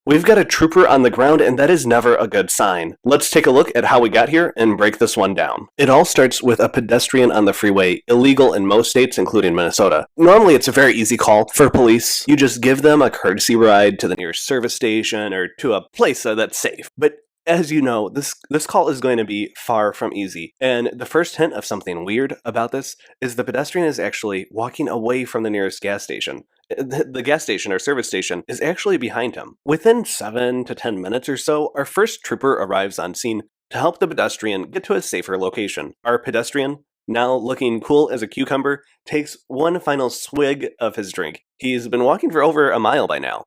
We've got a trooper on the ground, and that is never a good sign. Let's take a look at how we got here and break this one down. It all starts with a pedestrian on the freeway, illegal in most states, including Minnesota. Normally, it's a very easy call for police. You just give them a courtesy ride to the nearest service station or to a place that's safe. But as you know, this call is going to be far from easy. And the first hint of something weird about this is the pedestrian is actually walking away from the nearest gas station. The gas station or service station is actually behind him. Within 7 to 10 minutes or so, our first trooper arrives on scene to help the pedestrian get to a safer location. Our pedestrian, now looking cool as a cucumber, takes one final swig of his drink. He's been walking for over a mile by now.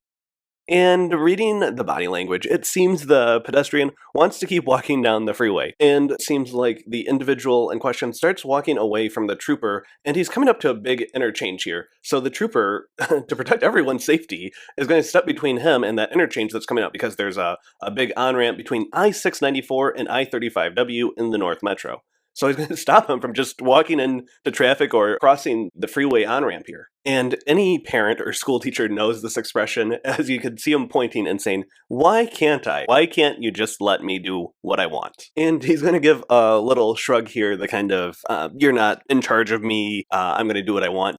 And reading the body language, it seems the pedestrian wants to keep walking down the freeway. And it seems like the individual in question starts walking away from the trooper, and he's coming up to a big interchange here. So the trooper, to protect everyone's safety, is going to step between him and that interchange that's coming up because there's a big on-ramp between I-694 and I-35W in the North Metro. So he's going to stop him from just walking into traffic or crossing the freeway on-ramp here. And any parent or school teacher knows this expression, as you can see him pointing and saying, "Why can't I? Why can't you just let me do what I want?" And he's going to give a little shrug here, the kind of, "You're not in charge of me, I'm going to do what I want."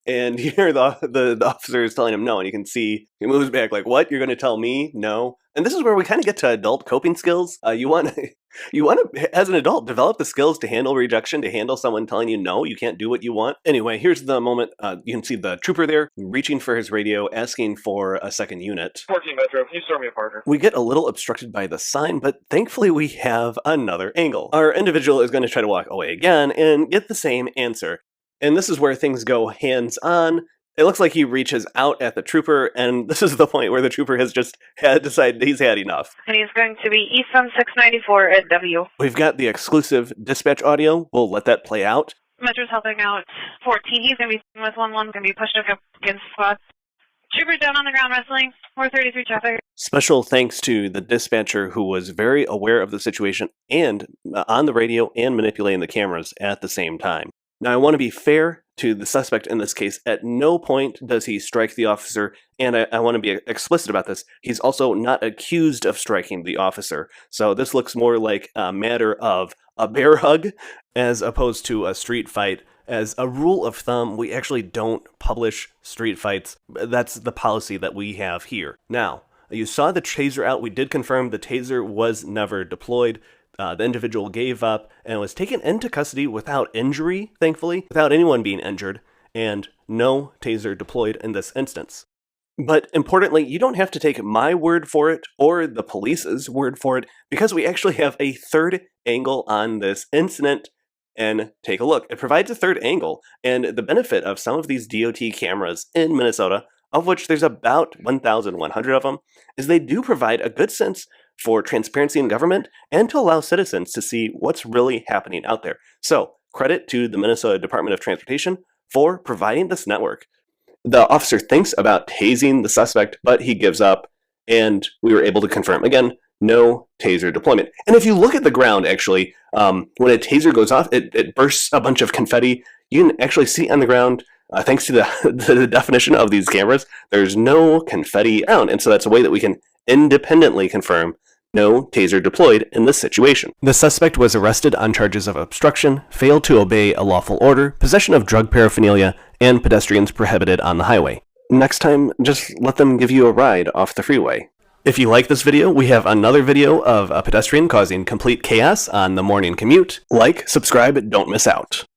And here the officer is telling him no, and you can see he moves back like, "What? You're going to tell me no?" And this is where we kind of get to adult coping skills. You want to, as an adult, develop the skills to handle rejection, to handle someone telling you no, you can't do what you want. Anyway, here's the moment. You can see the trooper there reaching for his radio, asking for a second unit. 14 Metro, can you store me a partner? We get a little obstructed by the sign, but thankfully we have another angle. Our individual is going to try to walk away again and get the same answer. And this is where things go hands-on. It looks like he reaches out at the trooper, and this is the point where the trooper has just decided he's had enough. And he's going to be east on 694 at W. We've got the exclusive dispatch audio. We'll let that play out. Metro's helping out 14. He's going to be with 1-1, going to be pushed up against spots. Trooper down on the ground wrestling. 433 traffic. Special thanks to the dispatcher who was very aware of the situation and on the radio and manipulating the cameras at the same time. Now, I want to be fair to the suspect in this case. At no point does he strike the officer, and I want to be explicit about this. He's also not accused of striking the officer. So this looks more like a matter of a bear hug as opposed to a street fight. As a rule of thumb, we actually don't publish street fights. That's the policy that we have here. Now, you saw the taser out. We did confirm the taser was never deployed. The individual gave up and was taken into custody without injury, thankfully, without anyone being injured, and no taser deployed in this instance. But importantly, you don't have to take my word for it or the police's word for it, because we actually have a third angle on this incident. And take a look. It provides a third angle, and the benefit of some of these DOT cameras in Minnesota, of which there's about 1,100 of them, is they do provide a good sense for transparency in government and to allow citizens to see what's really happening out there. So, credit to the Minnesota Department of Transportation for providing this network. The officer thinks about tasing the suspect, but he gives up, and we were able to confirm, again, no taser deployment. And if you look at the ground, actually, when a taser goes off, it bursts a bunch of confetti. You can actually see on the ground, thanks to the definition of these cameras, there's no confetti around. And so that's a way that we can independently confirm no taser deployed in this situation. The suspect was arrested on charges of obstruction, failed to obey a lawful order, possession of drug paraphernalia, and pedestrians prohibited on the highway. Next time, just let them give you a ride off the freeway. If you like this video, we have another video of a pedestrian causing complete chaos on the morning commute. Like, subscribe, don't miss out.